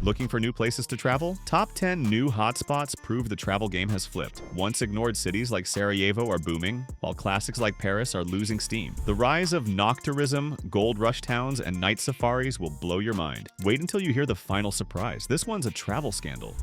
Looking for new places to travel? Top 10 new hotspots prove the travel game has flipped. Once ignored cities like Sarajevo are booming, while classics like Paris are losing steam. The rise of nocturism, gold rush towns, and night safaris will blow your mind. Wait until you hear the final surprise. This one's a travel scandal.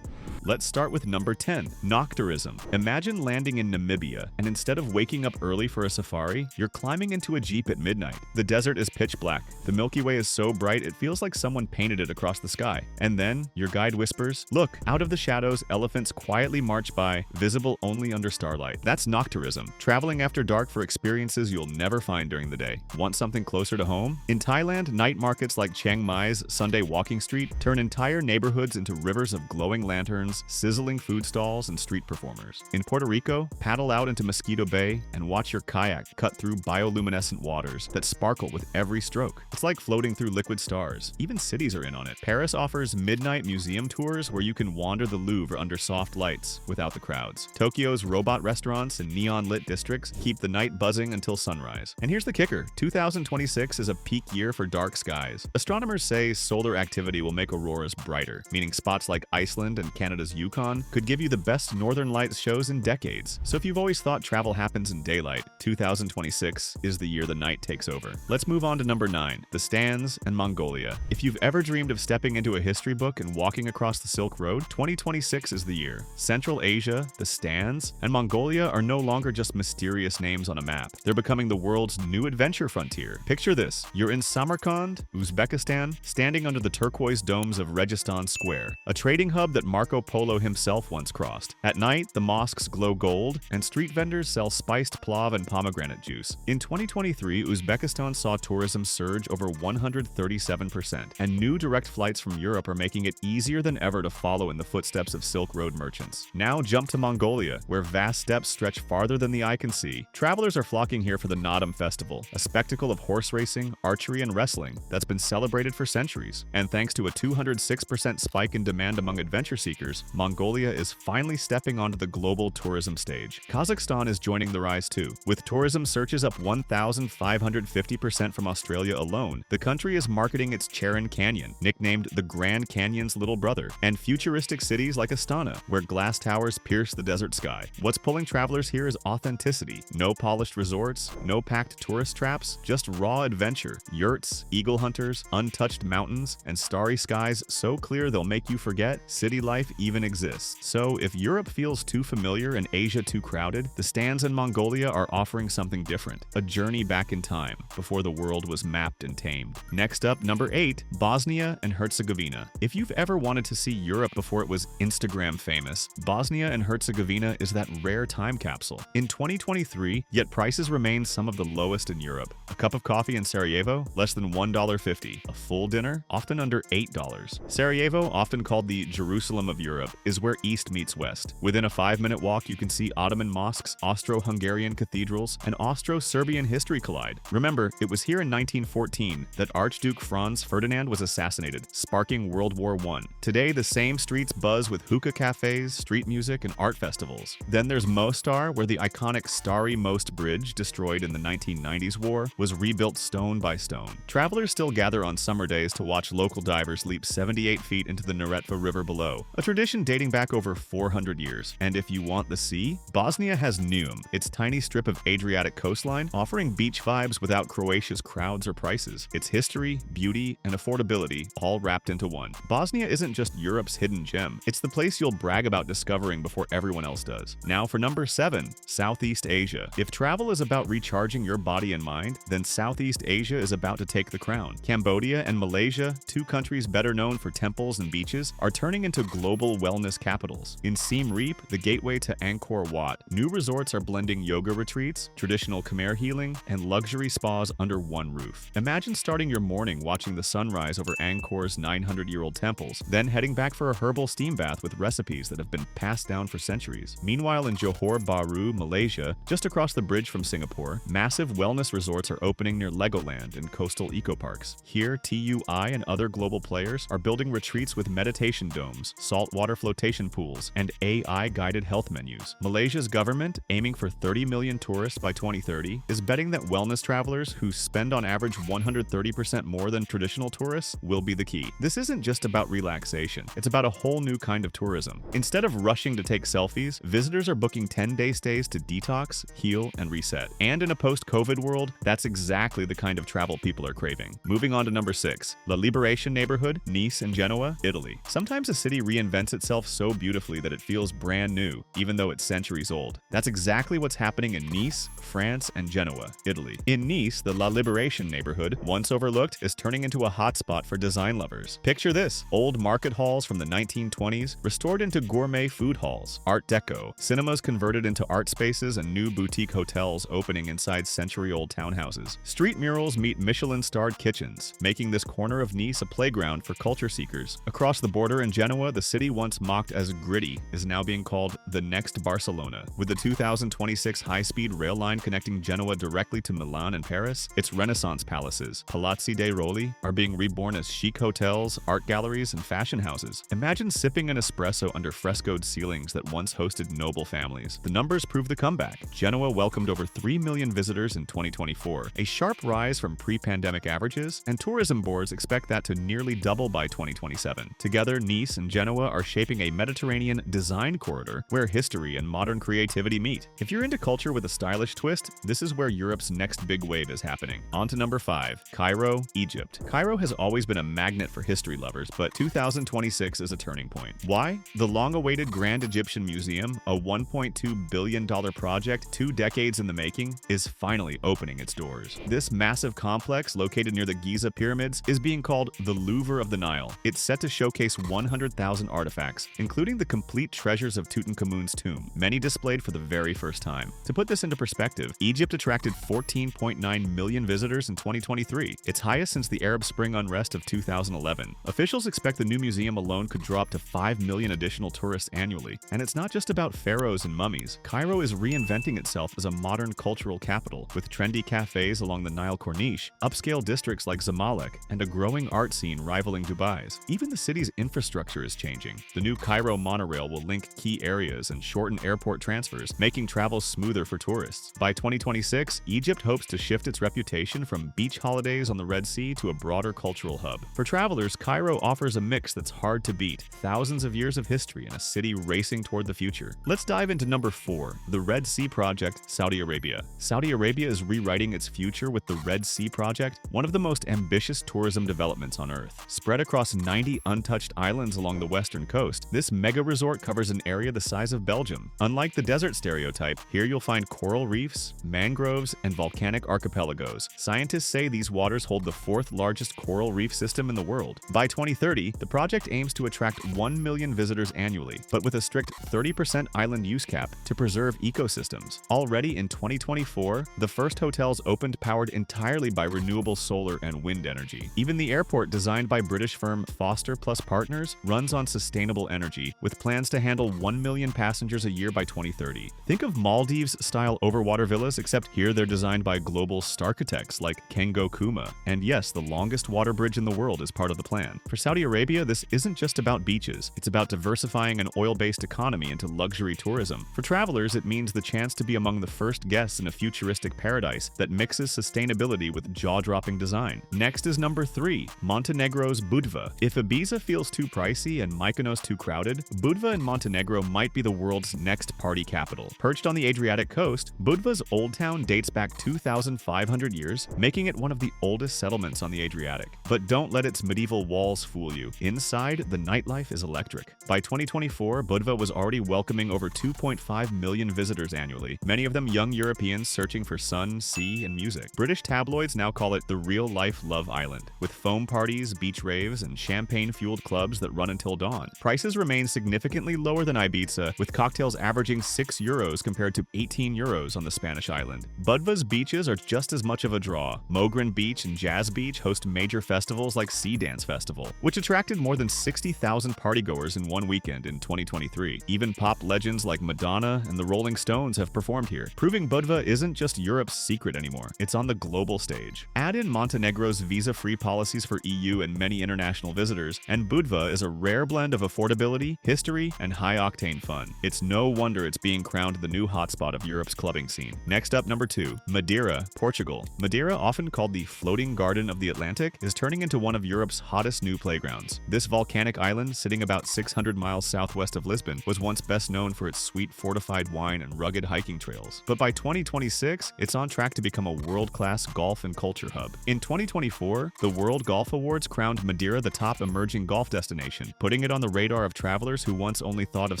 Let's start with number 10, nocturism. Imagine landing in Namibia, and instead of waking up early for a safari, you're climbing into a jeep at midnight. The desert is pitch black. The Milky Way is so bright it feels like someone painted it across the sky. And then, your guide whispers, "Look, out of the shadows, elephants quietly march by, visible only under starlight." That's nocturism, traveling after dark for experiences you'll never find during the day. Want something closer to home? In Thailand, night markets like Chiang Mai's Sunday Walking Street turn entire neighborhoods into rivers of glowing lanterns, sizzling food stalls, and street performers. In Puerto Rico, paddle out into Mosquito Bay and watch your kayak cut through bioluminescent waters that sparkle with every stroke. It's like floating through liquid stars. Even cities are in on it. Paris offers midnight museum tours where you can wander the Louvre under soft lights without the crowds. Tokyo's robot restaurants and neon-lit districts keep the night buzzing until sunrise. And here's the kicker, 2026 is a peak year for dark skies. Astronomers say solar activity will make auroras brighter, meaning spots like Iceland and Canada's Yukon could give you the best northern lights shows in decades. So if you've always thought travel happens in daylight, 2026 is the year the night takes over. Let's move on to number 9, the Stands and Mongolia. If you've ever dreamed of stepping into a history book and walking across the Silk Road, 2026 is the year. Central Asia, the Stands, and Mongolia are no longer just mysterious names on a map. They're becoming the world's new adventure frontier. Picture this, you're in Samarkand, Uzbekistan, standing under the turquoise domes of Registan Square, a trading hub that Marco Polo himself once crossed. At night, the mosques glow gold, and street vendors sell spiced plov and pomegranate juice. In 2023, Uzbekistan saw tourism surge over 137%, and new direct flights from Europe are making it easier than ever to follow in the footsteps of Silk Road merchants. Now jump to Mongolia, where vast steppes stretch farther than the eye can see. Travelers are flocking here for the Naadam Festival, a spectacle of horse racing, archery, and wrestling that's been celebrated for centuries. And thanks to a 206% spike in demand among adventure seekers, Mongolia is finally stepping onto the global tourism stage. Kazakhstan is joining the rise too. With tourism searches up 1,550% from Australia alone, the country is marketing its Charon Canyon, nicknamed the Grand Canyon's little brother, and futuristic cities like Astana, where glass towers pierce the desert sky. What's pulling travelers here is authenticity. No polished resorts, no packed tourist traps, just raw adventure. Yurts, eagle hunters, untouched mountains, and starry skies so clear they'll make you forget city life even exists. So if Europe feels too familiar and Asia too crowded, the Stands in Mongolia are offering something different, a journey back in time, before the world was mapped and tamed. Next up, number 8, Bosnia and Herzegovina. If you've ever wanted to see Europe before it was Instagram famous, Bosnia and Herzegovina is that rare time capsule. In 2023, yet prices remain some of the lowest in Europe. A cup of coffee in Sarajevo, less than $1.50. A full dinner, often under $8. Sarajevo, often called the Jerusalem of Europe, is where East meets West. Within a 5-minute walk, you can see Ottoman mosques, Austro-Hungarian cathedrals, and Austro-Serbian history collide. Remember, it was here in 1914 that Archduke Franz Ferdinand was assassinated, sparking World War I. Today, the same streets buzz with hookah cafes, street music, and art festivals. Then there's Mostar, where the iconic Starry Most Bridge, destroyed in the 1990s war, was rebuilt stone by stone. Travelers still gather on summer days to watch local divers leap 78 feet into the Neretva River below, a tradition dating back over 400 years. And if you want the sea, Bosnia has Neum, its tiny strip of Adriatic coastline, offering beach vibes without Croatia's crowds or prices. It's history, beauty, and affordability, all wrapped into one. Bosnia isn't just Europe's hidden gem, it's the place you'll brag about discovering before everyone else does. Now for number 7, Southeast Asia. If travel is about recharging your body and mind, then Southeast Asia is about to take the crown. Cambodia and Malaysia, two countries better known for temples and beaches, are turning into global wellness capitals. In Siem Reap, the gateway to Angkor Wat, new resorts are blending yoga retreats, traditional Khmer healing, and luxury spas under one roof. Imagine starting your morning watching the sunrise over Angkor's 900-year-old temples, then heading back for a herbal steam bath with recipes that have been passed down for centuries. Meanwhile, in Johor Bahru, Malaysia, just across the bridge from Singapore, massive wellness resorts are opening near Legoland and coastal eco-parks. Here, TUI and other global players are building retreats with meditation domes, saltwater freshwater flotation pools, and AI-guided health menus. Malaysia's government, aiming for 30 million tourists by 2030, is betting that wellness travelers who spend on average 130% more than traditional tourists will be the key. This isn't just about relaxation, it's about a whole new kind of tourism. Instead of rushing to take selfies, visitors are booking 10-day stays to detox, heal, and reset. And in a post-COVID world, that's exactly the kind of travel people are craving. Moving on to number 6, La Liberation neighborhood, Nice and Genoa, Italy. Sometimes a city reinvents itself so beautifully that it feels brand new, even though it's centuries old. That's exactly what's happening in Nice, France, and Genoa, Italy. In Nice, the La Liberation neighborhood, once overlooked, is turning into a hotspot for design lovers. Picture this: old market halls from the 1920s restored into gourmet food halls, Art Deco, cinemas converted into art spaces, and new boutique hotels opening inside century-old townhouses. Street murals meet Michelin-starred kitchens, making this corner of Nice a playground for culture seekers. Across the border in Genoa, the city once mocked as gritty is now being called the next Barcelona. With the 2026 high-speed rail line connecting Genoa directly to Milan and Paris, its Renaissance palaces, Palazzi dei Roli, are being reborn as chic hotels, art galleries, and fashion houses. Imagine sipping an espresso under frescoed ceilings that once hosted noble families. The numbers prove the comeback. Genoa welcomed over 3 million visitors in 2024, a sharp rise from pre-pandemic averages, and tourism boards expect that to nearly double by 2027. Together, Nice and Genoa are shaping a Mediterranean design corridor where history and modern creativity meet. If you're into culture with a stylish twist, this is where Europe's next big wave is happening. On to number 5, Cairo, Egypt. Cairo has always been a magnet for history lovers, but 2026 is a turning point. Why? The long-awaited Grand Egyptian Museum, a $1.2 billion project 2 decades in the making, is finally opening its doors. This massive complex, located near the Giza pyramids, is being called the Louvre of the Nile. It's set to showcase 100,000 artifacts, including the complete treasures of Tutankhamun's tomb, many displayed for the very first time. To put this into perspective, Egypt attracted 14.9 million visitors in 2023, its highest since the Arab Spring unrest of 2011. Officials expect the new museum alone could draw up to 5 million additional tourists annually. And it's not just about pharaohs and mummies. Cairo is reinventing itself as a modern cultural capital, with trendy cafes along the Nile Corniche, upscale districts like Zamalek, and a growing art scene rivaling Dubai's. Even the city's infrastructure is changing. The new Cairo monorail will link key areas and shorten airport transfers, making travel smoother for tourists. By 2026, Egypt hopes to shift its reputation from beach holidays on the Red Sea to a broader cultural hub. For travelers, Cairo offers a mix that's hard to beat: thousands of years of history and a city racing toward the future. Let's dive into number 4, the Red Sea Project, Saudi Arabia. Saudi Arabia is rewriting its future with the Red Sea Project, one of the most ambitious tourism developments on Earth. Spread across 90 untouched islands along the western coast, this mega resort covers an area the size of Belgium. Unlike the desert stereotype, here you'll find coral reefs, mangroves, and volcanic archipelagos. Scientists say these waters hold the 4th largest coral reef system in the world. By 2030, the project aims to attract 1 million visitors annually, but with a strict 30% island use cap to preserve ecosystems. Already in 2024, the first hotels opened powered entirely by renewable solar and wind energy. Even the airport, designed by British firm Foster Plus Partners, runs on sustainable energy, with plans to handle 1 million passengers a year by 2030. Think of Maldives-style overwater villas, except here they're designed by global starchitects like Kengo Kuma. And yes, the longest water bridge in the world is part of the plan. For Saudi Arabia, this isn't just about beaches. It's about diversifying an oil-based economy into luxury tourism. For travelers, it means the chance to be among the first guests in a futuristic paradise that mixes sustainability with jaw-dropping design. Next is number 3, Montenegro's Budva. If Ibiza feels too pricey and Mykonos too crowded, Budva in Montenegro might be the world's next party capital. Perched on the Adriatic coast, Budva's old town dates back 2,500 years, making it one of the oldest settlements on the Adriatic. But don't let its medieval walls fool you. Inside, the nightlife is electric. By 2024, Budva was already welcoming over 2.5 million visitors annually, many of them young Europeans searching for sun, sea, and music. British tabloids now call it the real-life Love Island, with foam parties, beach raves, and champagne-fueled clubs that run until dawn. Prices remain significantly lower than Ibiza, with cocktails averaging €6 compared to €18 on the Spanish island. Budva's beaches are just as much of a draw. Mogren Beach and Jazz Beach host major festivals like Sea Dance Festival, which attracted more than 60,000 partygoers in one weekend in 2023. Even pop legends like Madonna and the Rolling Stones have performed here, proving Budva isn't just Europe's secret anymore. It's on the global stage. Add in Montenegro's visa-free policies for EU and many international visitors, and Budva is a rare blend of affordability, history, and high-octane fun. It's no wonder it's being crowned the new hotspot of Europe's clubbing scene. Next up, number 2, Madeira, Portugal. Madeira, often called the floating garden of the Atlantic, is turning into one of Europe's hottest new playgrounds. This volcanic island, sitting about 600 miles southwest of Lisbon, was once best known for its sweet fortified wine and rugged hiking trails. But by 2026, it's on track to become a world-class golf and culture hub. In 2024, the World Golf Awards crowned Madeira the top emerging golf destination, putting it on the radar of travelers who once only thought of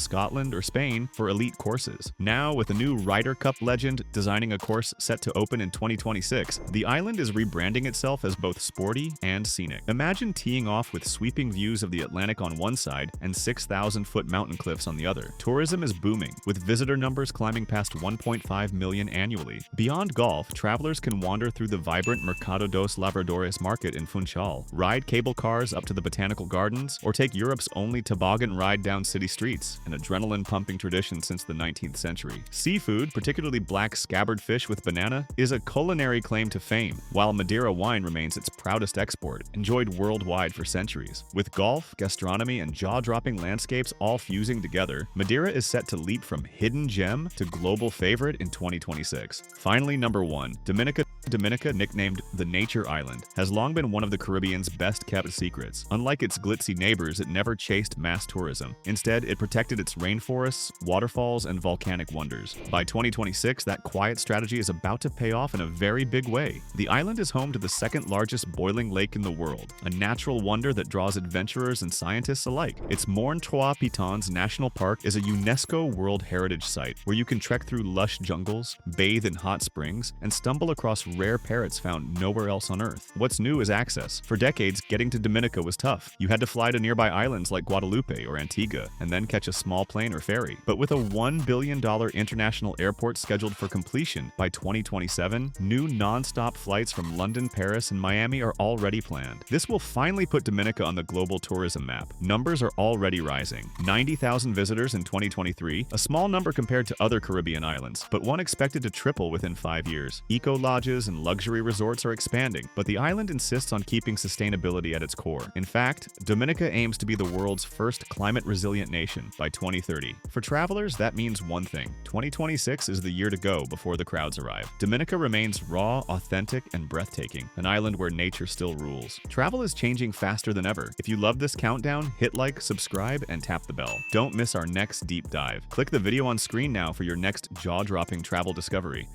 Scotland or Spain for elite courses. Now, with a new Ryder Cup legend designing a course set to open in 2026, the island is rebranding itself as both sporty and scenic. Imagine teeing off with sweeping views of the Atlantic on one side and 6,000-foot mountain cliffs on the other. Tourism is booming, with visitor numbers climbing past 1.5 million annually. Beyond golf, travelers can wander through the vibrant Mercado dos Lavradores market in Funchal, ride cable cars up to the botanical gardens, or take Europe's only toboggan ride down city streets, an adrenaline-pumping tradition since the 19th century. Seafood, particularly black scabbard fish with banana, is a culinary claim to fame, while Madeira wine remains its proudest export, enjoyed worldwide for centuries. With golf, gastronomy, and jaw-dropping landscapes all fusing together, Madeira is set to leap from hidden gem to global favorite in 2026. Finally, number 1, Dominica. Dominica, nicknamed the Nature Island, has long been one of the Caribbean's best-kept secrets. Unlike its glitzy neighbors, it never chased mass tourism. Instead, it protected its rainforests, waterfalls, and volcanic wonders. By 2026, that quiet strategy is about to pay off in a very big way. The island is home to the second-largest boiling lake in the world, a natural wonder that draws adventurers and scientists alike. Its Morne Trois Pitons National Park is a UNESCO World Heritage Site, where you can trek through lush jungles, bathe in hot springs, and stumble across rare parrots found nowhere else on Earth. What's new is access. For decades, getting to Dominica was tough. You had to fly to nearby islands like Guadalupe or Antigua, and then catch a small plane or ferry. But with a $1 billion international airport scheduled for completion by 2027, new non-stop flights from London, Paris, and Miami are already planned. This will finally put Dominica on the global tourism map. Numbers are already rising. 90,000 visitors in 2023, a small number compared to other Caribbean islands, but one expected to triple within 5 years. Eco-lodges and luxury resorts are expanding, but the island insists on keeping sustainability at its core. In fact, Dominica aims to be the world's first climate-resilient nation by 2030. For travelers, that means one thing: 2026 is the year to go before the crowds arrive. Dominica remains raw, authentic, and breathtaking, an island where nature still rules. Travel is changing faster than ever. If you love this countdown, hit like, subscribe, and tap the bell. Don't miss our next deep dive. Click the video on screen now for your next jaw-dropping travel discovery.